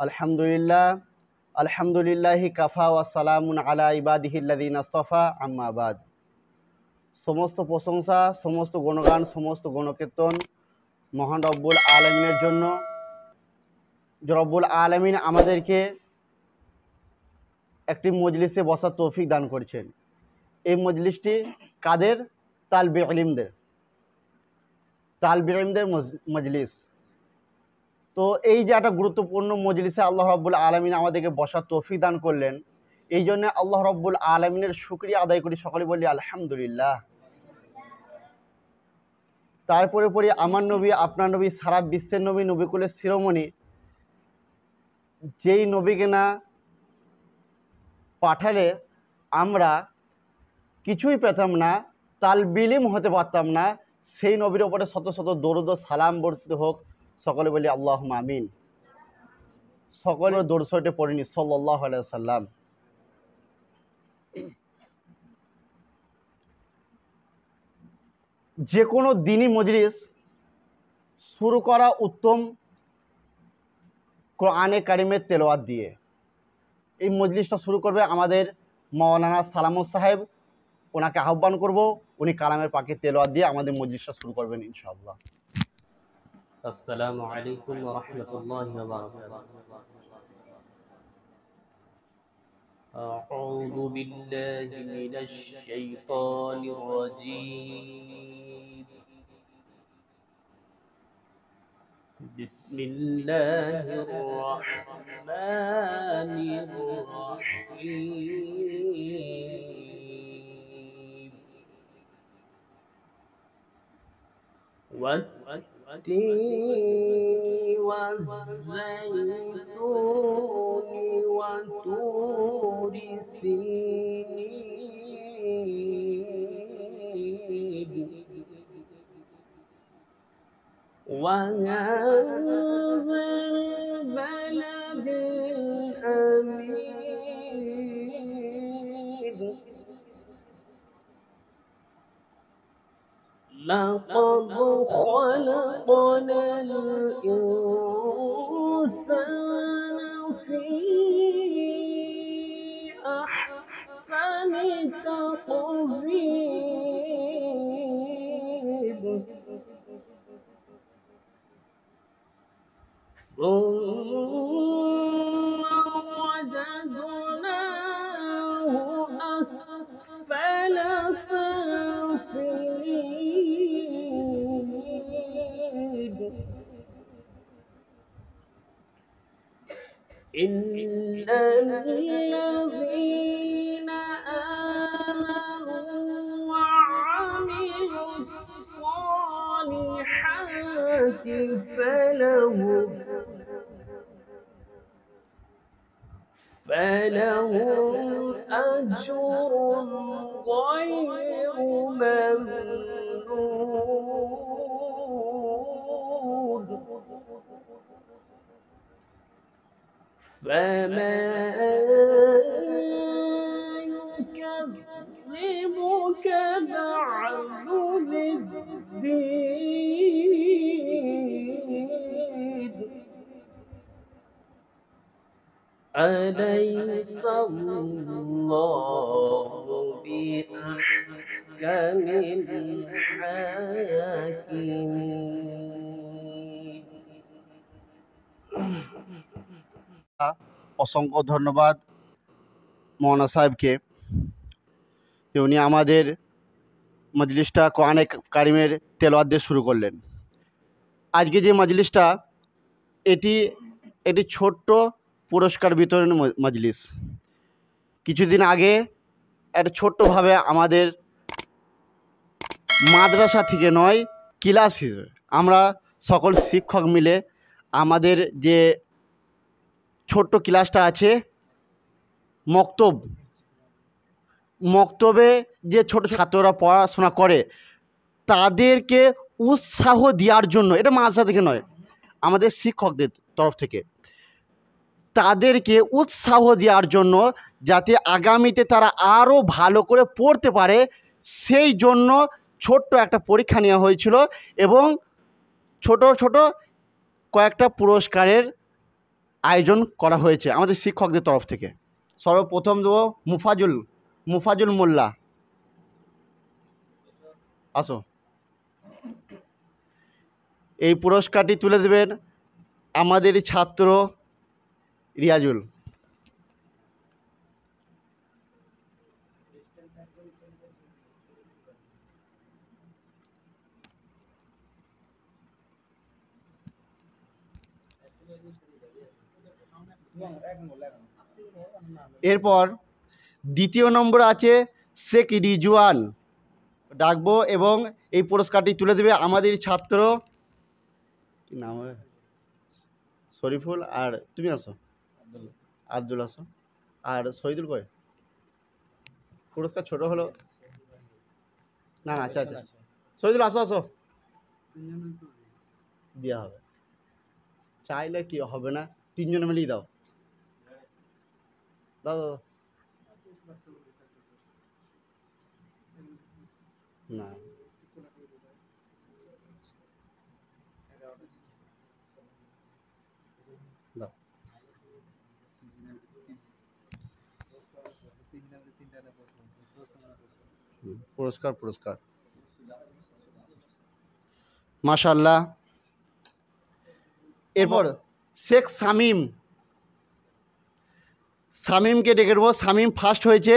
আলহামদুলিল্লাহ আলহামদুলিল্লাহি কাফা ওয়া সালামুন আলা ইবাদিহিল্লাযিনা ইসতাফা আম্মা বাদ। সমস্ত প্রশংসা, সমস্ত গুণগান, সমস্ত গণকীর্তন মহান রব্বুল আলামিনের জন্য। যে রব্বুল আলামিন আমাদেরকে একটি মজলিসে বসার তৌফিক দান করেছেন। এই মজলিসটি কাদের? তালবে ইলমদের মজলিস। তো এই যে একটা গুরুত্বপূর্ণ মজলিসে আল্লাহ রব্বুল আলামিন আমাদেরকে বসার তৌফিক দান করলেন, এই জন্য আল্লাহ রব্বুল আলামিনের শুকরিয়া আদায় করি, সকলে বলি আলহামদুলিল্লাহ। তারপরে পড়ি আমার নবী, আপনার নবী, সারা বিশ্বের নবী, নবীকুলের শিরোমণি, যেই নবীকে না পাঠালে আমরা কিছুই পেতাম না, তালবিলিম হতে পারতাম না, সেই নবীর ওপরে শত শত দরুদ ও সালাম বর্ষিত হোক। সকলে বলি আল্লাহুম্মা আমিন। সকলে দরুদ শরীফে পড়িনি সাল্লাল্লাহু আলাইহি ওয়াসাল্লাম। যে কোনো দিনই মজলিস শুরু করা উত্তম কোরআনে কারিমের তেলাওয়াত দিয়ে। এই মজলিসটা শুরু করবে আমাদের মাওলানা সালামুস সাহেব, ওনাকে আহ্বান করব, উনি কালামের পাকে তেলাওয়াত দিয়ে আমাদের মজলিসটা শুরু করবেন ইনশাআল্লাহ। আসসালামু আলাইকুম ওয়া রাহমাতুল্লাহি ওয়া বারাকাতুহু। আউযু বিল্লাহি মিনাশ শাইতানির রাজীম। বিসমিল্লাহির রাহমানির রাহিম। والتين والزيتون وطور سينين وهذا البلد الأمين لقد خلقنا الإنسان في أحسن تقويم ثم رددناه أسفل سافلين إن الذين آمنوا وعملوا الصالحات فلهم أجر غير ممنون فما يكذبك بعد بالدين أليس الله بأحكم الحاكمين। অসংখ্য ধন্যবাদ মৌলানা সাহেবকে, যে উনি আমাদের মজলিসটা কোরআনে কারিমের তেলাওয়াত দিয়ে শুরু করলেন। আজকে যে মজলিসটা, এটি ছোট্ট পুরস্কার বিতরণ মজলিস। কিছুদিন আগে একটা ছোট্টভাবে আমাদের মাদ্রাসা থেকে নয়, ক্লাস হিসেবে আমরা সকল শিক্ষক মিলে আমাদের যে ছোট্ট ক্লাসটা আছে, মক্তবে যে ছোট ছাত্ররা পড়াশোনা করে তাদেরকে উৎসাহ দেওয়ার জন্য, এটা মাদ্রাসা থেকে নয়, আমাদের শিক্ষকদের তরফ থেকে তাদেরকে উৎসাহ দেওয়ার জন্য, যাতে আগামীতে তারা আরও ভালো করে পড়তে পারে, সেই জন্য ছোট্ট একটা পরীক্ষা নেওয়া হয়েছিল এবং ছোট ছোট কয়েকটা পুরস্কারের আয়োজন করা হয়েছে আমাদের শিক্ষকদের তরফ থেকে। সর্বপ্রথম দেবো মুফাজুল মোল্লা, আসো। এই পুরস্কারটি তুলে দেবেন আমাদের ছাত্র রিয়াজুল। এরপর দ্বিতীয় নম্বর আছে শেখ রিজওয়ান, ডাকবো এবং এই পুরস্কারটি তুলে দেবে আমাদের ছাত্র, কি নাম হবে, শরীফুল, আর তুমি আসো, আব্দুল আসো, আর শহীদুল কয়। পুরস্কার ছোট হলো না, আচ্ছা আচ্ছা, শহীদুল আসো আসো, দেওয়া হবে, চাইলে কি হবে না, তিনজনে মিলেই দাও দাও দাও না, দাও। পুরস্কার মাশাআল্লাহ। এরপর শেখ শামীমকে ডেকে নেবো। শামীম ফার্স্ট হয়েছে,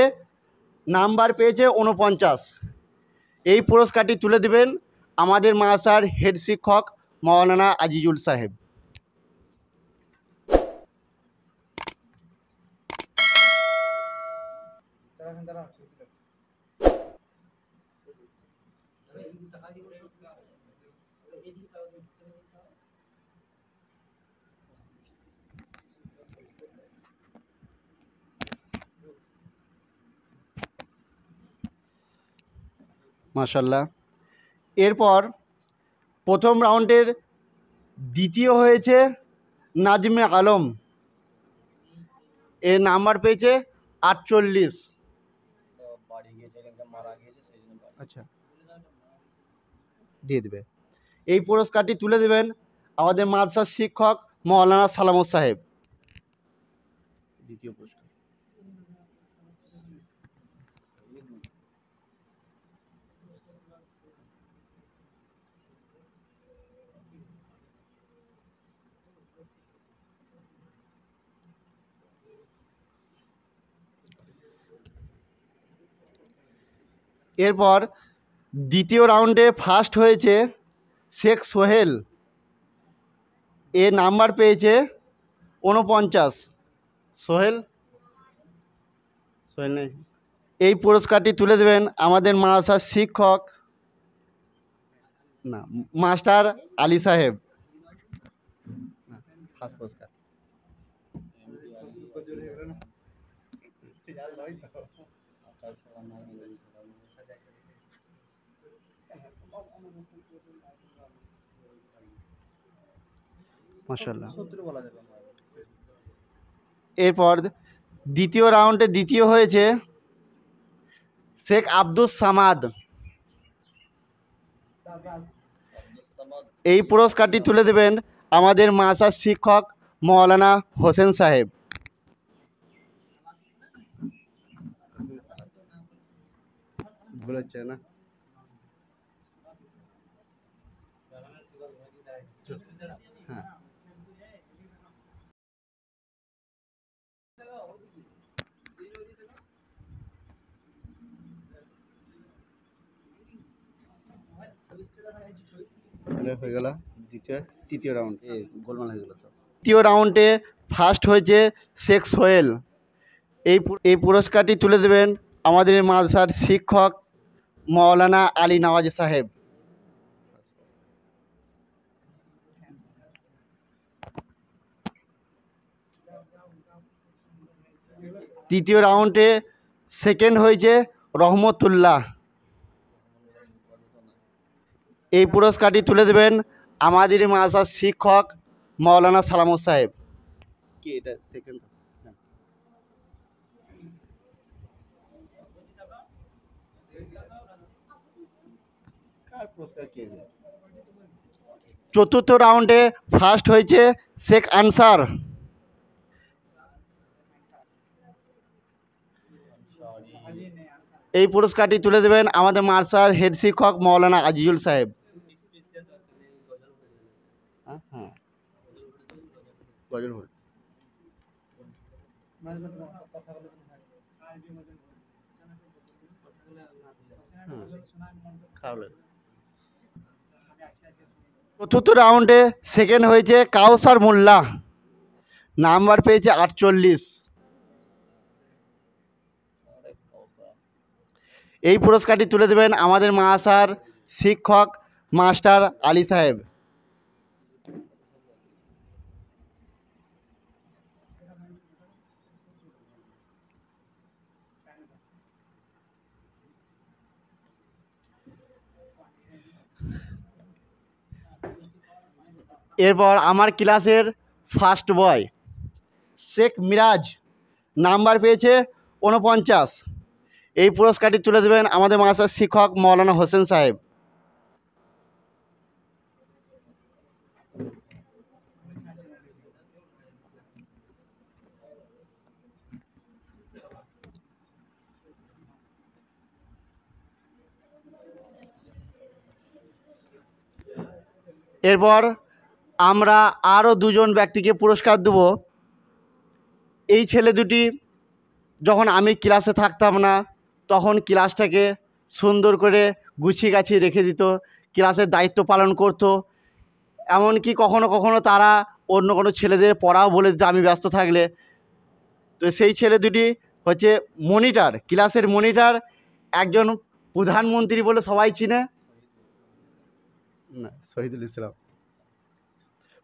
নাম্বার পেয়েছে 49। এই পুরস্কারটি তুলে দেবেন আমাদের মাদ্রাসার হেড শিক্ষক মাওলানা আজিজুল সাহেব। মাশাআল্লাহ। এরপর প্রথম রাউন্ডের দ্বিতীয় হয়েছে নাজমে আলম, এর নাম্বার পেয়েছে 48। আচ্ছা, দিয়ে দেবে। এই পুরস্কারটি তুলে দেবেন আমাদের মাদ্রাসার শিক্ষক মাওলানা সালামত সাহেব। দ্বিতীয় পুরস্কার। এরপর দ্বিতীয় রাউন্ডে ফার্স্ট হয়েছে শেখ সোহেল, এ নাম্বার পেয়েছে 49। সোহেল নেই। এই পুরস্কারটি তুলে দেবেন আমাদের মাদ্রাসার শিক্ষক না মাস্টার আলী সাহেব। ফার্স্ট পুরস্কার। মাশাআল্লাহ। এরপর দ্বিতীয় রাউন্ডে দ্বিতীয় হয়েছে শেখ আব্দুস সামাদ, এই পুরস্কারটি তুলে দেবেন আমাদের মাদ্রাসার শিক্ষক মাওলানা হোসেন সাহেব। ভুল হচ্ছে না, হ্যাঁ। হয়ে গেল তৃতীয় রাউন্ড, গোলমাল হয়ে গেল তো। তৃতীয় রাউন্ডে ফার্স্ট হয়েছে শেখ সোহেল, এই পুরস্কারটি তুলে দেবেন আমাদের মাদ্রাসার শিক্ষক মাওলানা আলী নওয়াজ সাহেব। তৃতীয় রাউন্ডে সেকেন্ড হয়েছে রহমতুল্লাহ, এই পুরস্কারটি তুলে দেবেন আমাদের মাদ্রাসার শিক্ষক মাওলানা সালামত সাহেব। কি এটা সেকেন্ড? চতুর্থ রাউন্ডে ফার্স্ট হয়েছে শেখ আনসার, এই পুরস্কারটি তুলে দেবেন আমাদের মাদ্রাসার হেড শিক্ষক মৌলানা আজিজুল সাহেব। হ্যাঁ গজল বল। চতুর্থ রাউন্ডে সেকেন্ড হয়েছে কাউসার মোল্লা, নাম্বার পেয়েছে 48। এই পুরস্কারটি তুলে দেবেন আমাদের মাদ্রাসার শিক্ষক মাস্টার আলী সাহেব। এরপর আমার ক্লাসের first boy Sheikh Miraj, number পেয়েছে 49। এই পুরস্কারটি তুলে দেবেন আমাদের মাদ্রাসার শিক্ষক মৌলানা হোসেন সাহেব। এরপর আমরা আরও দুজন ব্যক্তিকে পুরস্কার দেব। এই ছেলে দুটি যখন আমি ক্লাসে থাকতাম না তখন ক্লাসটাকে সুন্দর করে গুছিয়ে গাছিয়ে রেখে দিত, ক্লাসের দায়িত্ব পালন করত। এমনকি কখনো কখনো তারা অন্য কোনো ছেলেদের পড়াও বলে দিত আমি ব্যস্ত থাকলে। তো সেই ছেলে দুটি হচ্ছে মনিটর, ক্লাসের মনিটর, একজন প্রধানমন্ত্রী বলে সবাই চিনে না, শহীদুল ইসলাম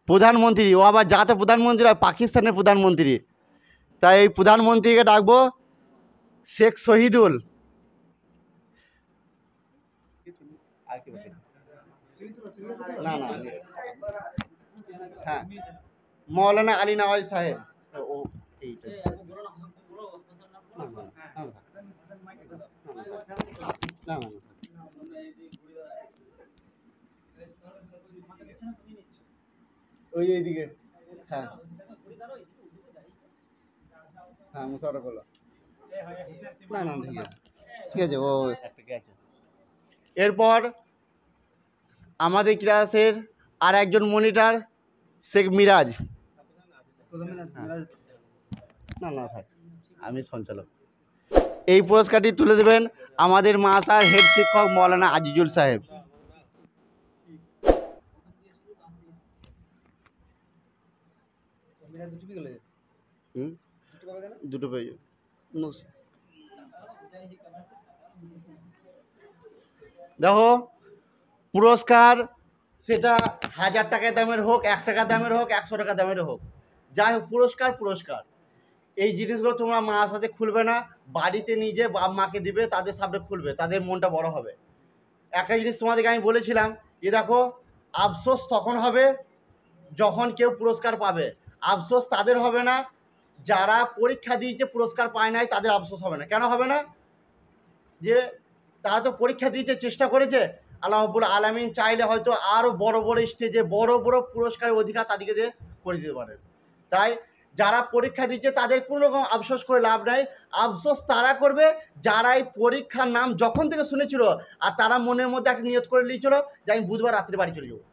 প্রধানমন্ত্রী, ও আবার যাতে প্রধানমন্ত্রী হয় পাকিস্তানের প্রধানমন্ত্রী। তাই এই প্রধানমন্ত্রীকে ডাকবো শেখ শহীদুল। না না হ্যাঁ মৌলানা আলী নওয়াজ সাহেব। ও এইটা না না ওই এইদিকে হ্যাঁ হ্যাঁ মুশারফ হলো না না ঠিক আছে ঠিক আছে ও একটা আছে। এরপর আমাদের ক্লাসের আর একজন মনিটর শেখ মিরাজ, না না থাক আমি সঞ্চালক। এই পুরস্কারটি তুলে দেবেন আমাদের মাদ্রাসার হেড শিক্ষক মৌলানা আজিজুল সাহেব। দুটো পেয়ে দেখো পুরস্কার সেটা 1000 টাকা দামের হোক, 1 টাকা দামের হোক, 100 টাকা দামের হোক, যাই হোক পুরস্কার পুরস্কার। এই জিনিসগুলো তোমরা মার সাথে খুলবে না, বাড়িতে নিজে বাপ মাকে দিবে, তাদের সামনে খুলবে, তাদের মনটা বড় হবে। একটা জিনিস তোমাদেরকে আমি বলেছিলাম, এ দেখো আফসোস তখন হবে যখন কেউ পুরস্কার পাবে। আফসোস তাদের হবে না যারা পরীক্ষা দিয়েছে পুরস্কার পায় নাই, তাদের আফসোস হবে না। কেন হবে না? যে তারা তো পরীক্ষা দিয়েছে, চেষ্টা করেছে, আল্লাহ রাব্বুল আলামিন চাইলে হয়তো আরও বড় বড় স্টেজে বড় বড় পুরস্কারের অধিকার তাদেরকে দিয়ে করে দিতে পারেন। তাই যারা পরীক্ষা দিচ্ছে তাদের কোনো রকম আফসোস করে লাভ নাই। আফসোস তারা করবে যারা এই পরীক্ষার নাম যখন থেকে শুনেছিল আর তারা মনের মধ্যে একটা নিয়ত করে নিয়েছিল যে আমি বুধবার রাত্রে বাড়ি চলে যাবো।